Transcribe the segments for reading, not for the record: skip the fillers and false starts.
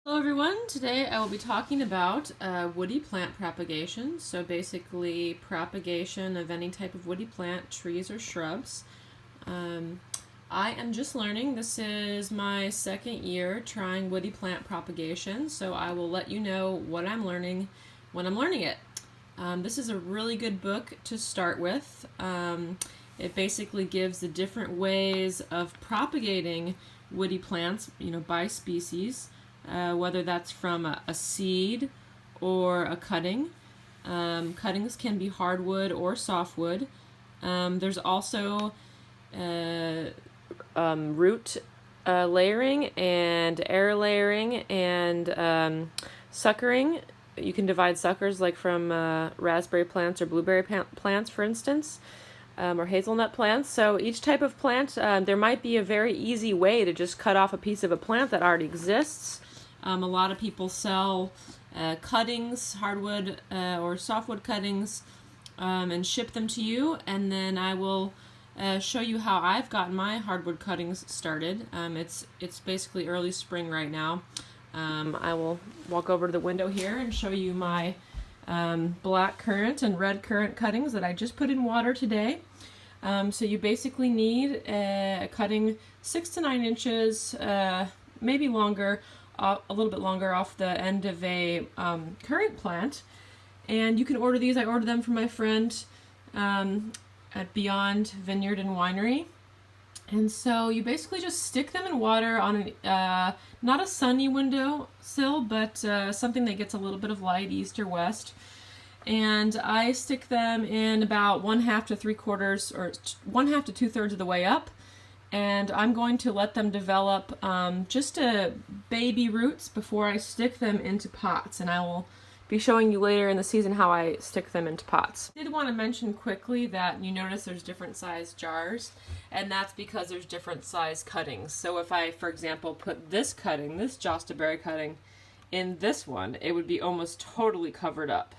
Hello everyone, today I will be talking about woody plant propagation. So basically propagation of any type of woody plant, trees or shrubs. I am just learning. This is my second year trying woody plant propagation, so I will let you know what I'm learning when I'm learning it. This is a really good book to start with. It basically gives the different ways of propagating woody plants, by species. Whether that's from a seed or a cutting. Cuttings can be hardwood or softwood. There's also root layering and air layering and suckering. You can divide suckers like from raspberry plants or blueberry plants, for instance, or hazelnut plants. So each type of plant, there might be a very easy way to just cut off a piece of a plant that already exists. A lot of people sell cuttings, hardwood or softwood cuttings, and ship them to you, and then I will show you how I've gotten my hardwood cuttings started. It's basically early spring right now. I will walk over to the window here and show you my black currant and red currant cuttings that I just put in water today. So you basically need a cutting 6 to 9 inches, maybe longer, a little bit longer off the end of a currant plant. And you can order these. I ordered them from my friend at Beyond Vineyard and Winery. And so you basically just stick them in water on not a sunny windowsill, but something that gets a little bit of light, east or west. And I stick them in about 1/2 to 3/4 or 1/2 to 2/3 of the way up. And I'm going to let them develop just baby roots before I stick them into pots. And I will be showing you later in the season how I stick them into pots. I did want to mention quickly that you notice there's different size jars, and that's because there's different size cuttings. So if I, for example, put this cutting, this Jostaberry cutting, in this one, it would be almost totally covered up.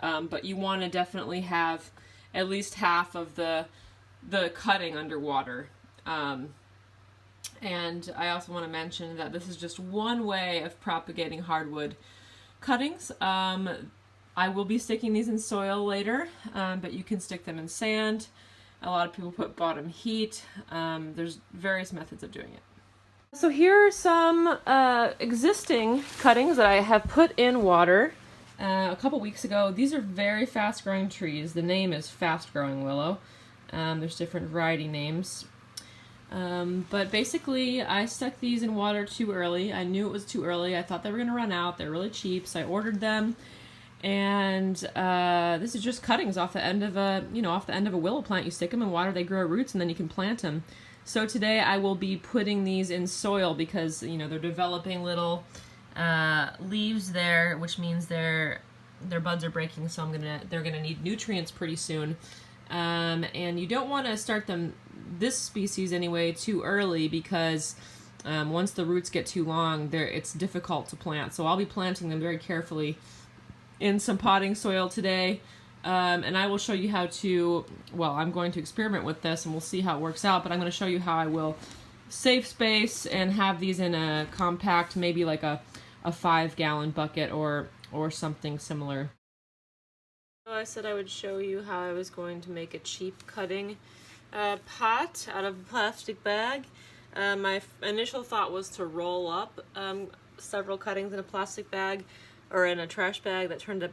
But you want to definitely have at least half of the cutting underwater. And I also want to mention that this is just one way of propagating hardwood cuttings. I will be sticking these in soil later, but you can stick them in sand. A lot of people put bottom heat. There's various methods of doing it. So here are some existing cuttings that I have put in water a couple weeks ago. These are very fast growing trees. The name is fast growing willow. There's different variety names. But basically I stuck these in water too early. I knew it was too early. I thought they were going to run out. They're really cheap, so I ordered them. And this is just cuttings off the end of a willow plant. You stick them in water, they grow roots, and then you can plant them. So today I will be putting these in soil because they're developing little leaves there, which means their buds are breaking. So they're gonna need nutrients pretty soon. And you don't want to start them, this species anyway, too early because once the roots get too long, it's difficult to plant. So I'll be planting them very carefully in some potting soil today, and I will show you how to, I'm going to experiment with this and we'll see how it works out, but I'm going to show you how I will save space and have these in a compact, maybe like a 5-gallon bucket or something similar. So I said I would show you how I was going to make a cheap cutting pot out of a plastic bag. My initial thought was to roll up several cuttings in a plastic bag or in a trash bag. That turned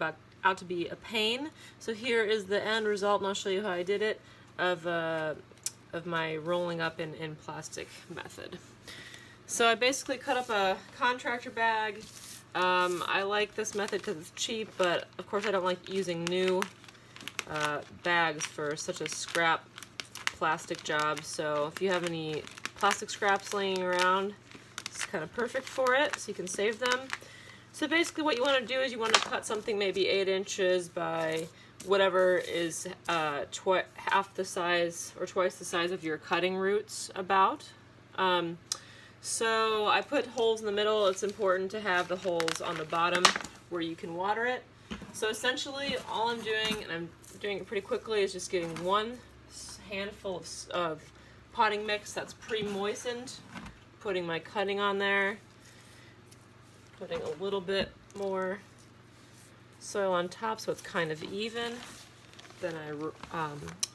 out to be a pain. So here is the end result, and I'll show you how I did it of my rolling up in plastic method. So I basically cut up a contractor bag. I like this method because it's cheap, but of course I don't like using new bags for such a scrap plastic job. So if you have any plastic scraps laying around, it's kind of perfect for it, so you can save them. So basically what you want to do is you want to cut something maybe 8 inches by whatever is half the size or twice the size of your cutting roots about. So I put holes in the middle. It's important to have the holes on the bottom where you can water it. So essentially all I'm doing, and I'm doing it pretty quickly, is just getting one handful of potting mix that's pre-moistened, putting my cutting on there, putting a little bit more soil on top so it's kind of even. Then I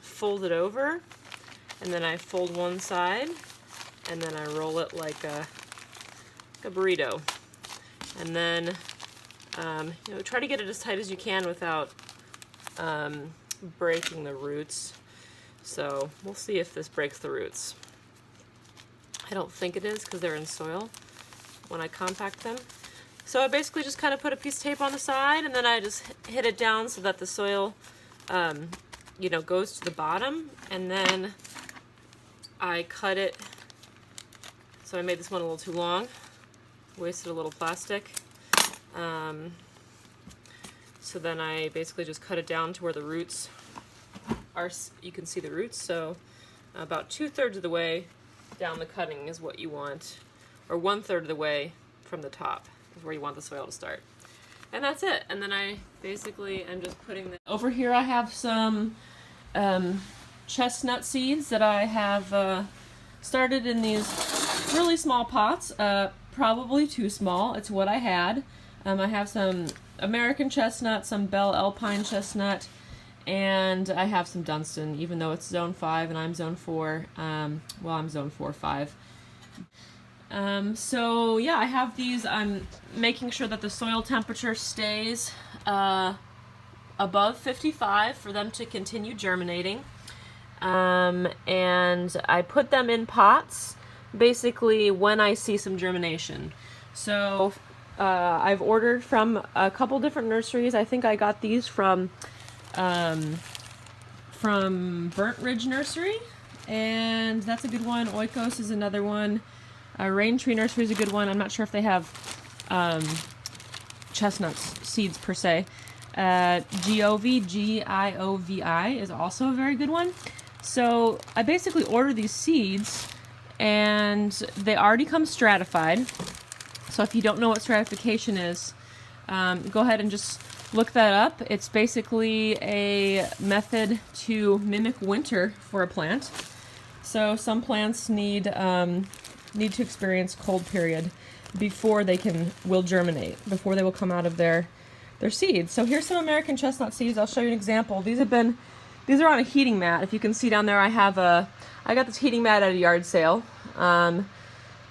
fold it over, and then I fold one side, and then I roll it like a burrito. And then you know, try to get it as tight as you can without breaking the roots. So we'll see if this breaks the roots. I don't think it is because they're in soil when I compact them. So I basically just kind of put a piece of tape on the side, and then I just hit it down so that the soil you know, goes to the bottom, and then I cut it. So I made this one a little too long, wasted a little plastic. So then I basically just cut it down to where the roots are. You can see the roots, so about 2/3 of the way down the cutting is what you want, or 1/3 of the way from the top is where you want the soil to start. And that's it. And then I basically am just putting the... Over here I have some chestnut seeds that I have started in these really small pots, probably too small. It's what I had. I have some American chestnut, some Bell Alpine chestnut, and I have some Dunstan, even though it's zone 5 and I'm zone 4. Well, I'm zone 4-5. So yeah, I have these. I'm making sure that the soil temperature stays above 55 for them to continue germinating. And I put them in pots basically when I see some germination. So I've ordered from a couple different nurseries. I think I got these from Burnt Ridge Nursery, and that's a good one. Oikos is another one. Rain Tree Nursery is a good one. I'm not sure if they have chestnut seeds per se. Giovi, G-I-O-V-I, is also a very good one. So I basically order these seeds, and they already come stratified. So if you don't know what stratification is, go ahead and just look that up. It's basically a method to mimic winter for a plant. So some plants need to experience cold period before they will germinate, before they will come out of their seeds. So here's some American chestnut seeds. I'll show you an example. These are on a heating mat. If you can see down there, I got this heating mat at a yard sale.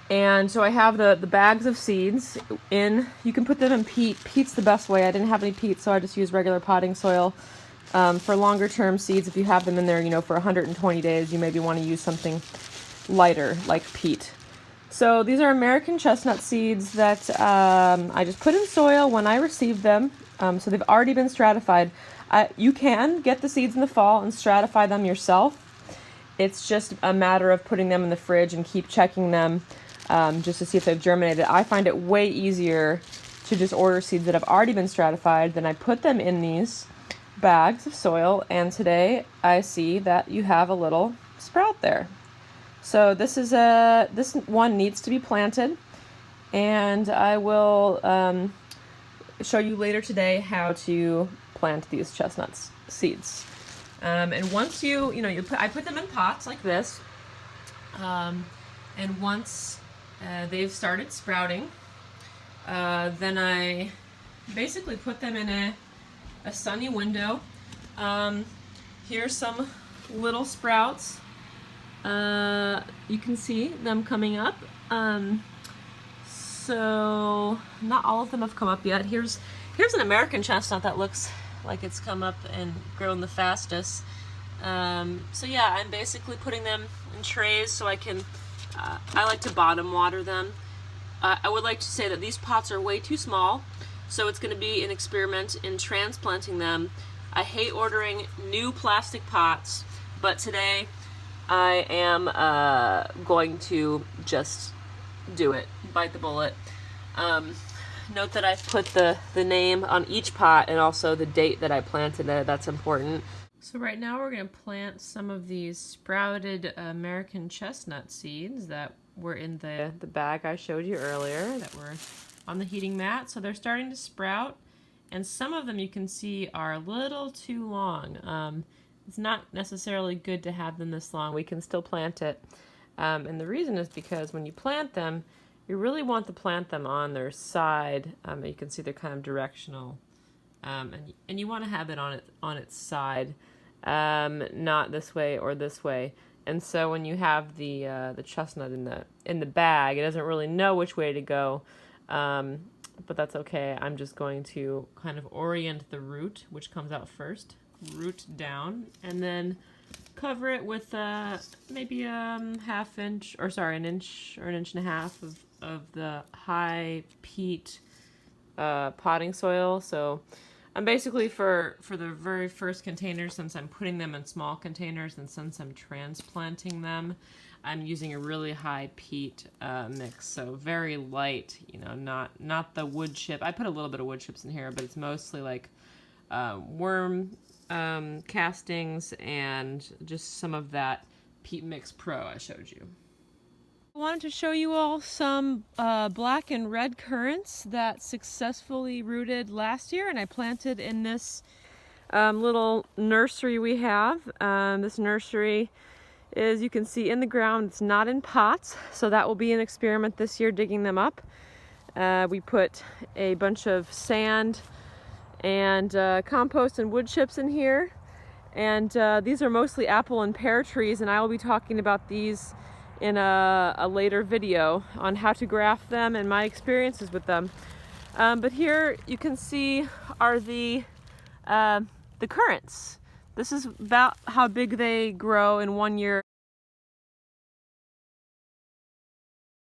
And so I have the bags of seeds in. You can put them in peat. Peat's the best way. I didn't have any peat, so I just used regular potting soil. For longer term seeds, if you have them in there, you know, for 120 days, you maybe want to use something lighter like peat. So these are American chestnut seeds that I just put in soil when I received them. So they've already been stratified. You can get the seeds in the fall and stratify them yourself. It's just a matter of putting them in the fridge and keep checking them just to see if they've germinated. I find it way easier to just order seeds that have already been stratified. Then I put them in these bags of soil, and today I see that you have a little sprout there. So this one needs to be planted, and I will show you later today how to plant these chestnut seeds. And once I put them in pots like this, and once they've started sprouting, then I basically put them in a sunny window. Here's some little sprouts. You can see them coming up. So not all of them have come up yet. Here's an American chestnut that looks like it's come up and grown the fastest. So yeah, I'm basically putting them in trays so I like to bottom water them. I would like to say that these pots are way too small, so it's going to be an experiment in transplanting them. I hate ordering new plastic pots, but today I am going to just do it, bite the bullet. Note that I've put the name on each pot and also the date that I planted it. That's important. So right now we're going to plant some of these sprouted American chestnut seeds that were in the bag I showed you earlier that were on the heating mat. So they're starting to sprout, and some of them you can see are a little too long. It's not necessarily good to have them this long. We can still plant it. And the reason is because when you plant them, You really want to plant them on their side. You can see they're kind of directional, and you want to have it on its side, not this way or this way. And so when you have the chestnut in the bag, it doesn't really know which way to go, but that's okay. I'm just going to kind of orient the root, which comes out first, root down, and then cover it with maybe half inch, or sorry, an inch or an inch and a half of the high peat potting soil. So I'm basically for the very first containers, since I'm putting them in small containers and since I'm transplanting them, I'm using a really high peat mix, so very light, you know, not the wood chip. I put a little bit of wood chips in here, but it's mostly like worm castings and just some of that Peat Mix Pro I showed you. I wanted to show you all some black and red currants that successfully rooted last year, and I planted in this little nursery we have. This nursery is, you can see, in the ground. It's not in pots, so that will be an experiment this year, digging them up. We put a bunch of sand and compost and wood chips in here, and these are mostly apple and pear trees, and I will be talking about these in a later video on how to graft them and my experiences with them. But here you can see are the currants. This is about how big they grow in 1 year.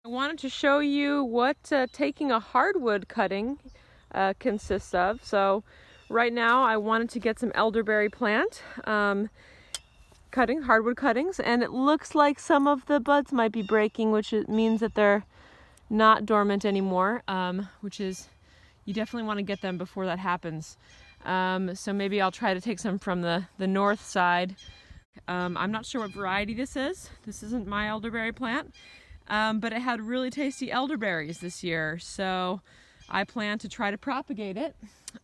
I wanted to show you what taking a hardwood cutting consists of. So right now I wanted to get some elderberry plant hardwood cuttings, and it looks like some of the buds might be breaking, which means that they're not dormant anymore, which is, you definitely want to get them before that happens. So maybe I'll try to take some from the north side. I'm not sure what variety this is. This isn't my elderberry plant, but it had really tasty elderberries this year, so I plan to try to propagate it.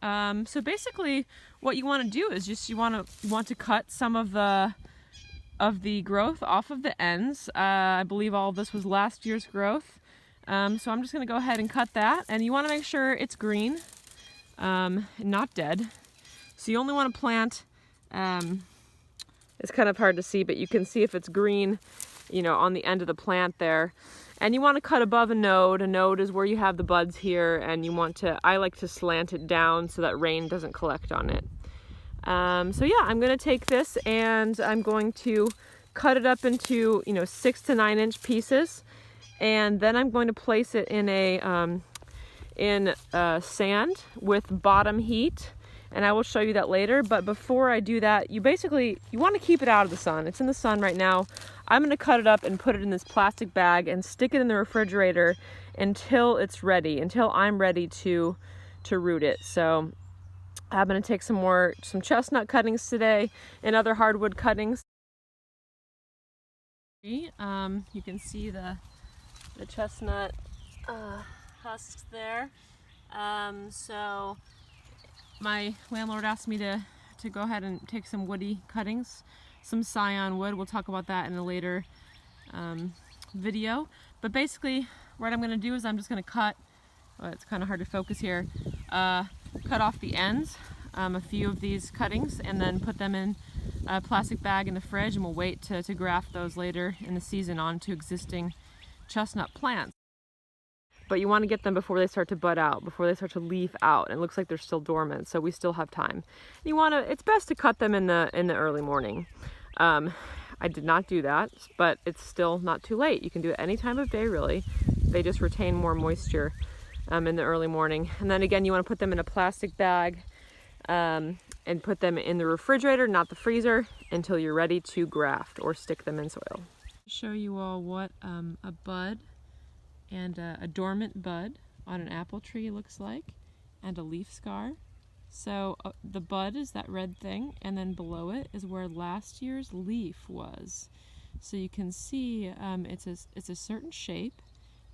So basically what you want to do is just you want to cut some of the growth off of the ends. I believe all of this was last year's growth. So I'm just going to go ahead and cut that, and you want to make sure it's green, not dead. So you only want to plant, it's kind of hard to see, but you can see if it's green, you know, on the end of the plant there. And you want to cut above a node. A node is where you have the buds here, and you want to, I like to slant it down so that rain doesn't collect on it. So yeah, I'm going to take this and I'm going to cut it up into, 6 to 9 inch pieces, and then I'm going to place it in sand with bottom heat, and I will show you that later. But before I do that, you want to keep it out of the sun. It's in the sun right now. I'm going to cut it up and put it in this plastic bag and stick it in the refrigerator until it's ready, until I'm ready to root it. So I'm going to take some chestnut cuttings today and other hardwood cuttings. You can see the chestnut husks there. So my landlord asked me to go ahead and take some woody cuttings, some scion wood. We'll talk about that in a later video. But basically what I'm going to do is I'm just going to cut, well, it's kind of hard to focus here, cut off the ends, a few of these cuttings, and then put them in a plastic bag in the fridge, and we'll wait to graft those later in the season onto existing chestnut plants. But you want to get them before they start to bud out, before they start to leaf out, and it looks like they're still dormant, so we still have time. It's best to cut them in the early morning. I did not do that, but it's still not too late. You can do it any time of day, really. They just retain more moisture in the early morning. And then again, you want to put them in a plastic bag and put them in the refrigerator, not the freezer, until you're ready to graft or stick them in soil. Show you all what a bud and a dormant bud on an apple tree looks like, and a leaf scar. So the bud is that red thing, and then below it is where last year's leaf was. So you can see it's a certain shape,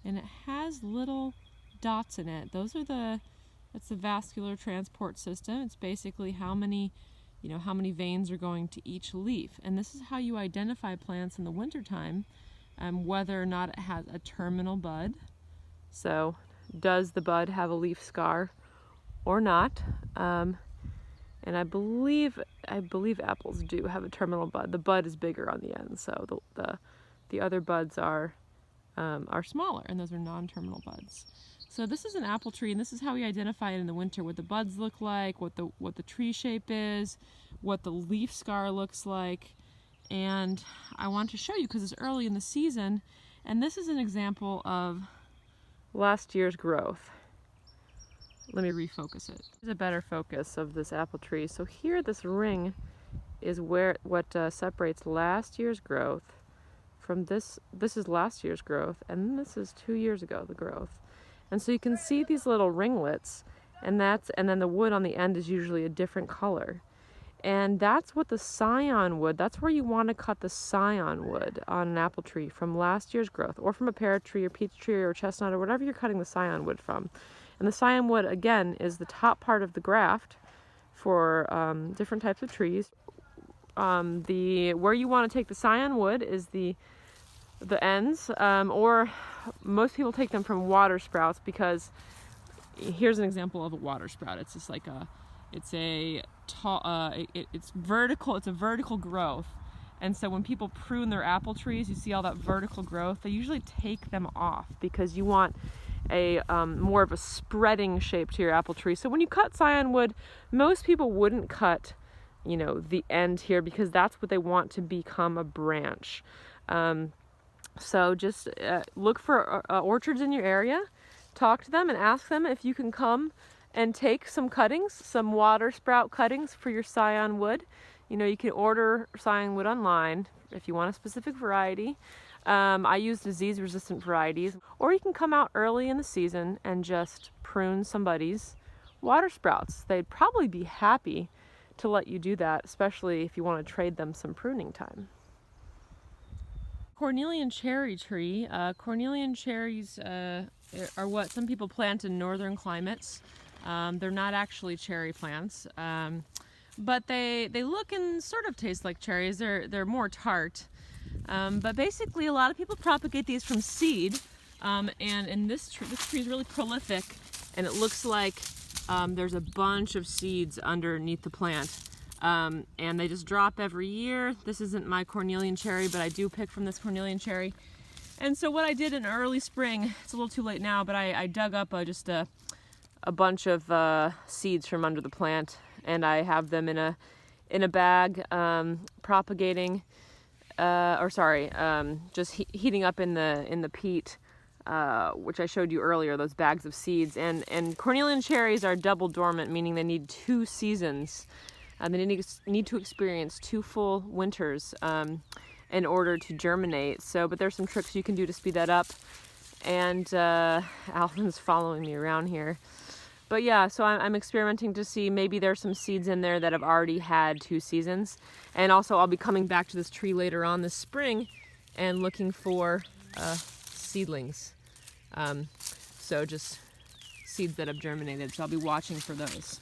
and it has little dots in it. That's the vascular transport system. It's basically how many veins are going to each leaf. And this is how you identify plants in the wintertime, whether or not it has a terminal bud So does the bud have a leaf scar or not? And I believe apples do have a terminal bud. The bud is bigger on the end, so the other buds are smaller, and those are non-terminal buds. So this is an apple tree, and this is how we identify it in the winter: what the buds look like, what the tree shape is, what the leaf scar looks like. And I want to show you because it's early in the season, and this is an example of last year's growth. Let me refocus it. Here's a better focus of this apple tree. So here, this ring is what separates last year's growth from this. This is last year's growth, and this is 2 years ago, the growth. And so you can see these little ringlets, and then the wood on the end is usually a different color. And that's what the scion wood, that's where you want to cut the scion wood on an apple tree, from last year's growth, or from a pear tree or peach tree or chestnut or whatever you're cutting the scion wood from. And the scion wood, again, is the top part of the graft for different types of trees. Where you want to take the scion wood is the ends, or most people take them from water sprouts, because here's an example of a water sprout. It's just like it's vertical. It's a vertical growth, and so when people prune their apple trees, you see all that vertical growth. They usually take them off because you want a more of a spreading shape to your apple tree. So when you cut scion wood, most people wouldn't cut, you know, the end here, because that's what they want to become a branch. So just look for orchards in your area, talk to them and ask them if you can come and take some cuttings, some water sprout cuttings for your scion wood. You know, you can order scion wood online if you want a specific variety. I use disease-resistant varieties, or you can come out early in the season and just prune somebody's water sprouts. They'd probably be happy to let you do that, especially if you want to trade them some pruning time. Cornelian cherry tree. Cornelian cherries are what some people plant in northern climates. They're not actually cherry plants, but they look and sort of taste like cherries. They're more tart. But basically, a lot of people propagate these from seed, and this tree is really prolific, and it looks like there's a bunch of seeds underneath the plant, and they just drop every year. This isn't my Cornelian cherry, but I do pick from this Cornelian cherry. And so what I did in early spring, it's a little too late now, but I dug up just a bunch of seeds from under the plant, and I have them in a bag, propagating. Just heating up in the peat, which I showed you earlier, those bags of seeds. And Cornelian cherries are double dormant, meaning they need 2 seasons. They need to experience 2 full winters in order to germinate. But there's some tricks you can do to speed that up. And Alvin's following me around here. But yeah, so I'm experimenting to see, maybe there's some seeds in there that have already had 2 seasons. And also I'll be coming back to this tree later on this spring and looking for seedlings. So just seeds that have germinated, so I'll be watching for those.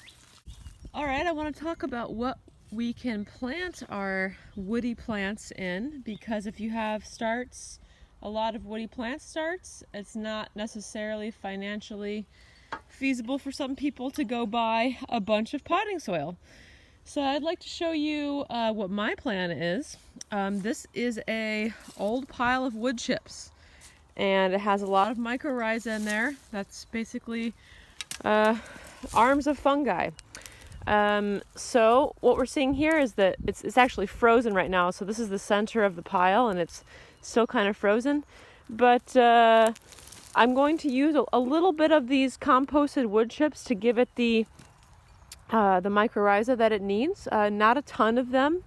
All right, I want to talk about what we can plant our woody plants in, because if you have starts, a lot of woody plant starts, it's not necessarily financially feasible for some people to go buy a bunch of potting soil. So I'd like to show you what my plan is. This is a old pile of wood chips, and it has a lot of mycorrhiza in there. That's basically arms of fungi. So what we're seeing here is that it's actually frozen right now. So this is the center of the pile, and it's still kind of frozen. But I'm going to use a little bit of these composted wood chips to give it the mycorrhiza that it needs. Not a ton of them.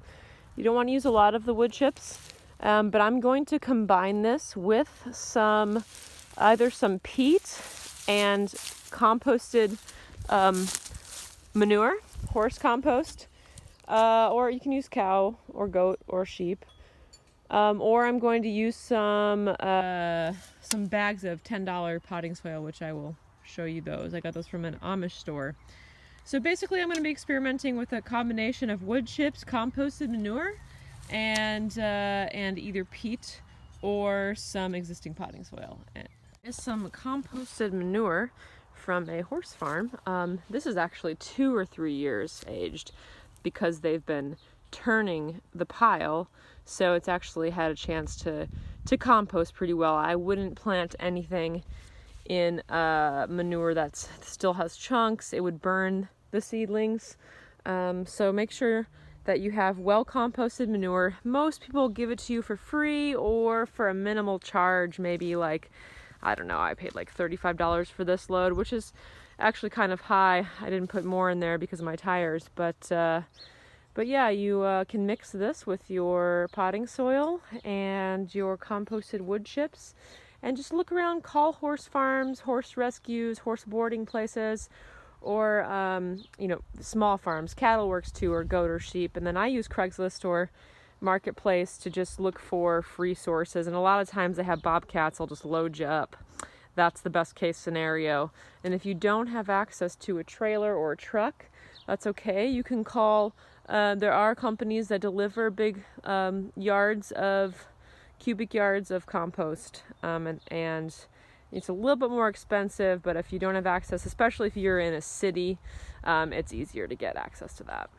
You don't want to use a lot of the wood chips. But I'm going to combine this with either some peat and composted manure, horse compost, or you can use cow or goat or sheep. Or I'm going to use some bags of $10 potting soil, which I will show you those. I got those from an Amish store. So basically I'm going to be experimenting with a combination of wood chips, composted manure, and either peat or some existing potting soil. Is some composted manure from a horse farm. This is actually 2 or 3 years aged because they've been turning the pile, so it's actually had a chance to compost pretty well. I wouldn't plant anything in manure that still has chunks. It would burn the seedlings. So make sure that you have well composted manure. Most people give it to you for free or for a minimal charge, maybe like, I don't know, I paid like $35 for this load, which is actually kind of high. I didn't put more in there because of my tires, but yeah, you can mix this with your potting soil and your composted wood chips, and just look around, call horse farms, horse rescues, horse boarding places, or you know, small farms, cattle works too, or goat or sheep. And then I use Craigslist or Marketplace to just look for free sources, and a lot of times they have bobcats. I'll just load you up. That's the best case scenario. And if you don't have access to a trailer or a truck, that's okay. You can call, there are companies that deliver big cubic yards of compost, and it's a little bit more expensive, but if you don't have access, especially if you're in a city, it's easier to get access to that.